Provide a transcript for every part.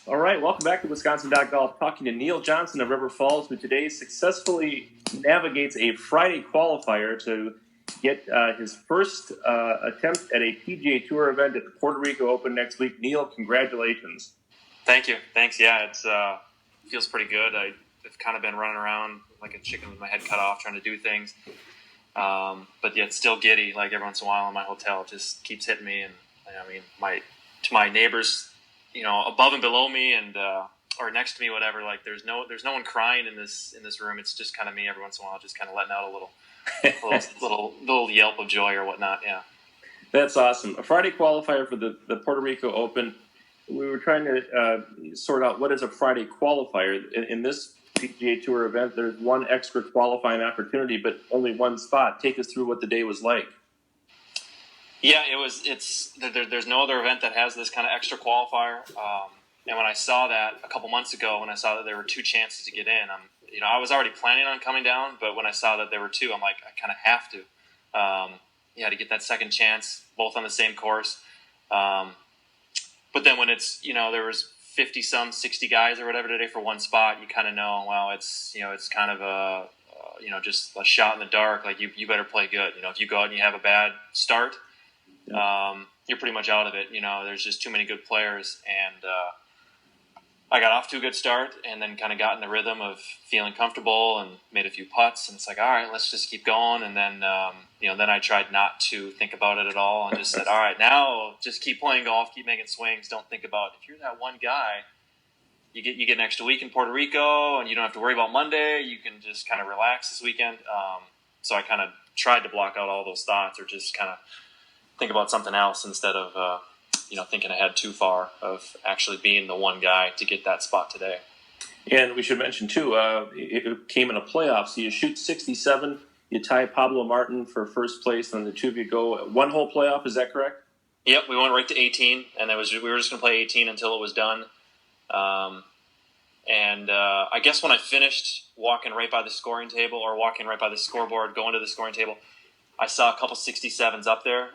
All right, welcome back to Wisconsin.golf. Talking to Neil Johnson of River Falls, who today successfully navigates a Friday qualifier to get his first attempt at a PGA Tour event at the Puerto Rico Open next week. Neil, congratulations. Thank you. Thanks. Yeah, it feels pretty good. I've kind of been running around like a chicken with my head cut off trying to do things. But yet still giddy, like every once in a while in my hotel. It just keeps hitting me. And I mean, my neighbors, above and below me and or next to me, whatever. Like there's no one crying in this room. It's just kind of me every once in a while, just kind of letting out a little yelp of joy or whatnot. Yeah, that's awesome. A Friday qualifier for the Puerto Rico Open. We were trying to sort out what is a Friday qualifier. In this PGA Tour event, there's one extra qualifying opportunity, but only one spot. Take us through what the day was like. Yeah, there's no other event that has this kind of extra qualifier. And when I saw that a couple months ago, when I saw that there were two chances to get in, I was already planning on coming down, but when I saw that there were two, I'm like, I kind of have to, to get that second chance, both on the same course. But then when it's, there was 50-some, 60 guys or whatever today for one spot, you kind of know, well, it's kind of just a shot in the dark. Like you better play good. If you go out and you have a bad start, you're pretty much out of it. There's just too many good players. And I got off to a good start and then kind of got in the rhythm of feeling comfortable and made a few putts. And it's like, all right, let's just keep going. And then, then I tried not to think about it at all and just said, all right, now just keep playing golf, keep making swings. Don't think about if you're that one guy, you get an extra week in Puerto Rico and you don't have to worry about Monday. You can just kind of relax this weekend. So I kind of tried to block out all those thoughts or just kind of think about something else instead of, thinking ahead too far of actually being the one guy to get that spot today. And we should mention, too, it came in a playoff. So you shoot 67, you tie Pablo Martin for first place, and the two of you go one whole playoff. Is that correct? Yep, we went right to 18, and we were just going to play 18 until it was done. And I guess when I finished walking right by the scoring table or walking right by the scoreboard, going to the scoring table, I saw a couple 67s up there.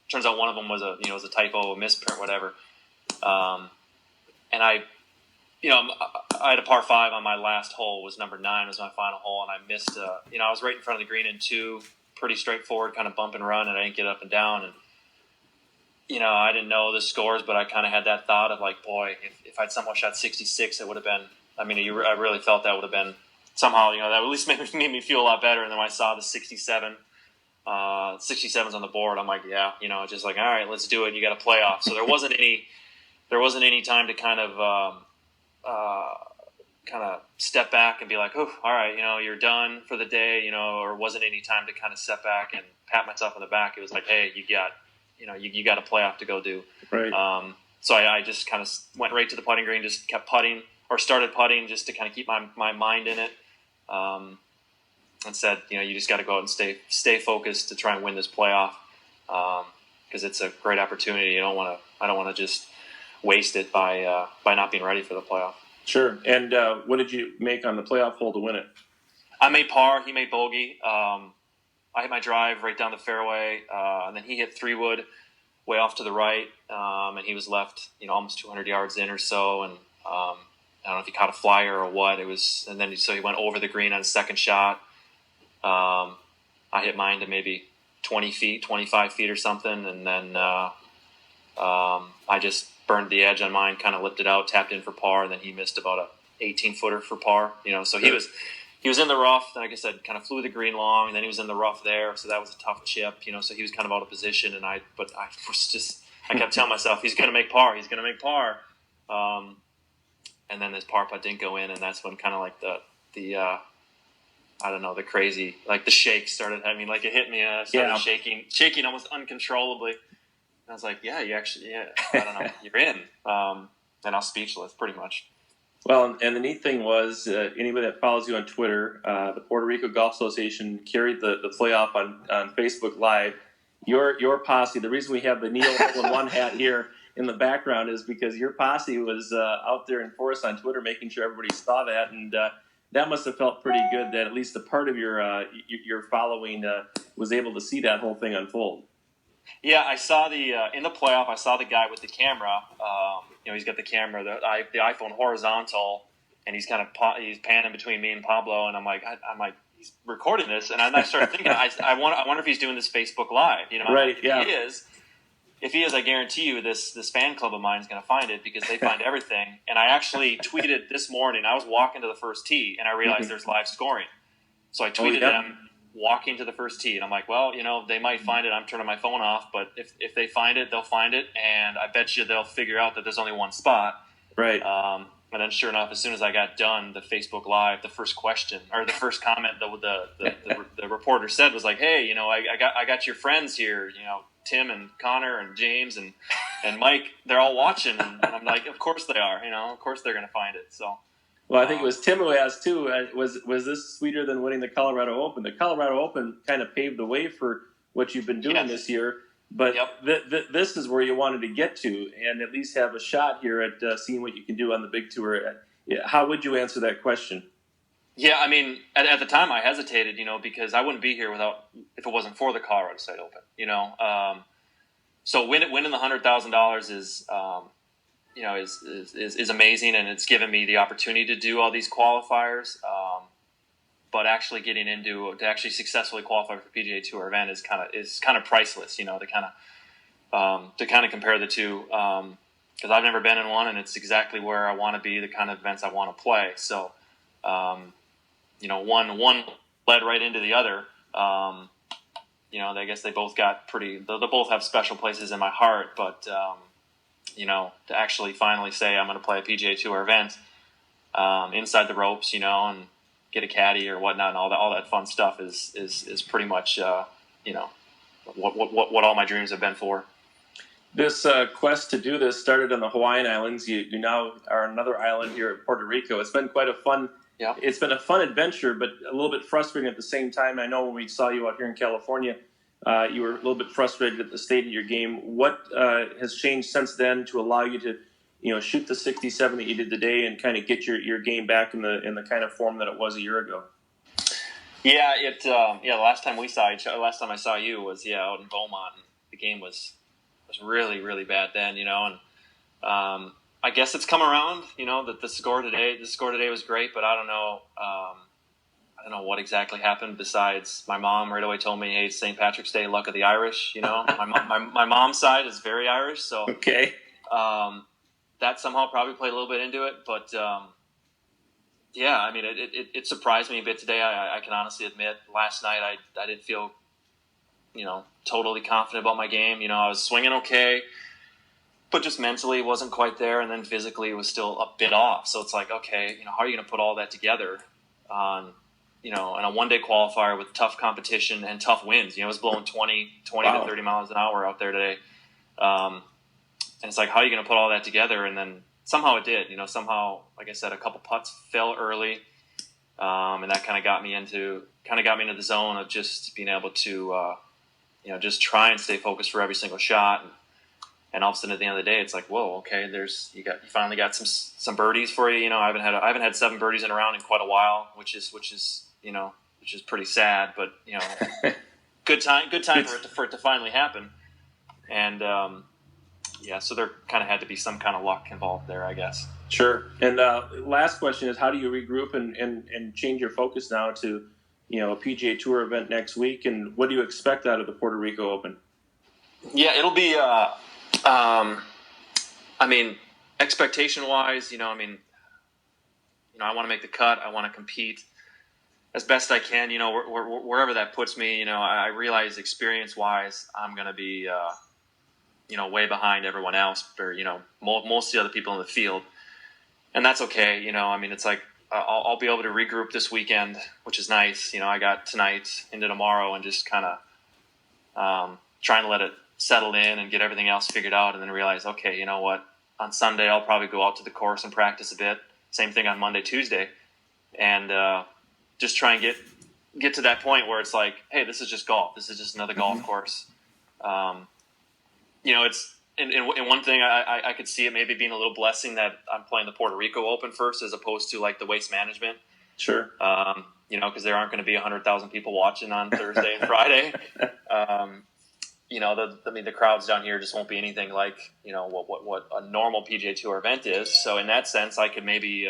Turns out one of them was a typo, a misprint, whatever. And I had a par 5 on my last hole. Was number 9 was my final hole, and I missed. I was right in front of the green in 2, pretty straightforward, kind of bump and run, and I didn't get up and down. And I didn't know the scores, but I kind of had that thought of like, boy, if I'd somehow shot 66, it would have been. I really felt that would have been somehow. That at least made me feel a lot better. And then when I saw the 67's on the board, I'm like, yeah, just like, all right, let's do it. You got a playoff. So there wasn't any time to kind of step back and be like, oh, all right, you're done for the day, or wasn't any time to kind of step back and pat myself on the back. It was like, hey, you got a playoff to go do. Right. So I just kind of went right to the putting green, just kept putting or started putting just to kind of keep my mind in it. And said, you just got to go out and stay focused to try and win this playoff because it's a great opportunity. I don't want to just waste it by not being ready for the playoff. Sure. And what did you make on the playoff hole to win it? I made par. He made bogey. I hit my drive right down the fairway, and then he hit 3-wood way off to the right, and he was left, almost 200 yards in or so, and I don't know if he caught a flyer or what. It was, and then so he went over the green on his second shot. I hit mine to maybe 20 feet, 25 feet or something. And then I just burned the edge on mine, kind of lipped it out, tapped in for par. And then he missed about a 18-footer for par, so he was in the rough. And like I said, kind of flew the green long. And then he was in the rough there. So that was a tough chip, so he was kind of out of position. And I kept telling myself, he's going to make par. He's going to make par. And then this par putt didn't go in. And that's when kind of like the I don't know, the crazy, like the shake started. Like it hit me. I started shaking almost uncontrollably. And I was like, I don't know, you're in. And I was speechless, pretty much. Well, and the neat thing was, anybody that follows you on Twitter, the Puerto Rico Golf Association carried the playoff on Facebook Live. Your posse, the reason we have the Neil Hole-in-One hat here in the background is because your posse was out there in force on Twitter making sure everybody saw that, and that must have felt pretty good that at least a part of your following was able to see that whole thing unfold. Yeah, I saw the in the playoff. I saw the guy with the camera. He's got the camera, the iPhone horizontal, and he's kind of he's panning between me and Pablo, and I'm like, he's recording this, and I started thinking, I wonder if he's doing this Facebook Live. Right? If Yeah. he is. If he is, I guarantee you this fan club of mine is going to find it because they find everything. And I actually tweeted this morning. I was walking to the first tee, and I realized there's live scoring. So I tweeted them walking to the first tee, and I'm like, well, they might find it. I'm turning my phone off, but if they find it, they'll find it, and I bet you they'll figure out that there's only one spot. Right. And then, sure enough, as soon as I got done, the Facebook Live, the first question or the first comment the reporter said was like, "Hey, I got your friends here, Tim and Connor and James and Mike. They're all watching." And I'm like, "Of course they are. Of course they're going to find it." So. Well, I think it was Tim who asked too. Was this sweeter than winning the Colorado Open? The Colorado Open kind of paved the way for what you've been doing this year. But this is where you wanted to get to, and at least have a shot here at seeing what you can do on the big tour. How would you answer that question? Yeah, I mean, at the time I hesitated, because I wouldn't be here if it wasn't for the Colorado State Open, So winning the $100,000 is amazing, and it's given me the opportunity to do all these qualifiers. But actually getting to actually successfully qualify for PGA Tour event is kind of priceless, to kind of compare the two, because I've never been in one, and it's exactly where I want to be, the kind of events I want to play. So, one led right into the other. I guess they both got they both have special places in my heart, but to actually finally say I'm going to play a PGA Tour event inside the ropes, and get a caddy or whatnot, and all that fun stuff is pretty much what all my dreams have been for. This quest to do this started on the Hawaiian Islands. You now are on another island here at Puerto Rico. It's been quite a fun. Yeah. It's been a fun adventure, but a little bit frustrating at the same time. I know when we saw you out here in California, you were a little bit frustrated at the state of your game. What has changed since then to allow you to, shoot the 67 that you did today and kind of get your game back in the kind of form that it was a year ago? Yeah, the last time we saw each other, last time I saw you was out in Beaumont, and the game was really, really bad then, and I guess it's come around, that the score today was great, but I don't know what exactly happened besides my mom right away told me, hey, it's St. Patrick's Day, luck of the Irish, my mom's side is very Irish, so okay. That somehow probably played a little bit into it, but I mean, it surprised me a bit today. I can honestly admit, last night I didn't feel, totally confident about my game. I was swinging okay, but just mentally wasn't quite there, and then physically it was still a bit off. So it's like, okay, how are you going to put all that together on, on a one-day qualifier with tough competition and tough winds? It was blowing 20 wow. to 30 miles an hour out there today. And it's like, how are you going to put all that together? And then somehow it did. Somehow, like I said, a couple putts fell early, and that kind of got me into the zone of just being able to, just try and stay focused for every single shot. And all of a sudden, at the end of the day, it's like, whoa, okay, you finally got some birdies for you. I haven't had 7 birdies in a round in quite a while, which is pretty sad. But good time for it to finally happen. And so there kind of had to be some kind of luck involved there, I guess. Sure. And last question is, how do you regroup and change your focus now to, a PGA Tour event next week? And what do you expect out of the Puerto Rico Open? Yeah, it'll be, expectation-wise, I want to make the cut. I want to compete as best I can, wherever that puts me. I realize experience-wise, I'm going to be way behind everyone else, or, most of the other people in the field. And that's okay. It's like, I'll be able to regroup this weekend, which is nice. I got tonight into tomorrow and just kind of trying to let it settle in and get everything else figured out, and then realize, okay, you know what? On Sunday, I'll probably go out to the course and practice a bit. Same thing on Monday, Tuesday. And just try and get to that point where it's like, hey, this is just golf. This is just another golf course. It's in one thing I could see it maybe being a little blessing that I'm playing the Puerto Rico Open first as opposed to like the Waste Management. Sure. Because there aren't going to be 100,000 people watching on Thursday and Friday. the crowds down here just won't be anything like, what a normal PGA Tour event is. So in that sense, I could maybe,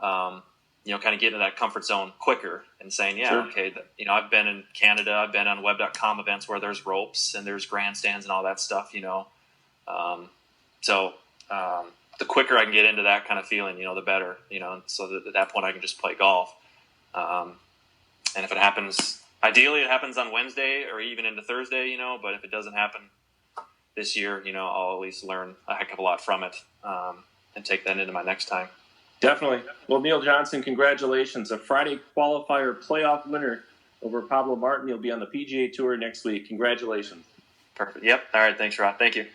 kind of get into that comfort zone quicker and saying, yeah, Sure. okay, I've been in Canada, I've been on web.com events where there's ropes and there's grandstands and all that stuff, the quicker I can get into that kind of feeling, the better, so that at that point I can just play golf. And if it happens, ideally it happens on Wednesday or even into Thursday, but if it doesn't happen this year, I'll at least learn a heck of a lot from it, and take that into my next time. Definitely. Well, Neil Johnson, congratulations. A Friday qualifier playoff winner over Pablo Martin. You'll be on the PGA Tour next week. Congratulations. Perfect. Yep. All right. Thanks, Rod. Thank you.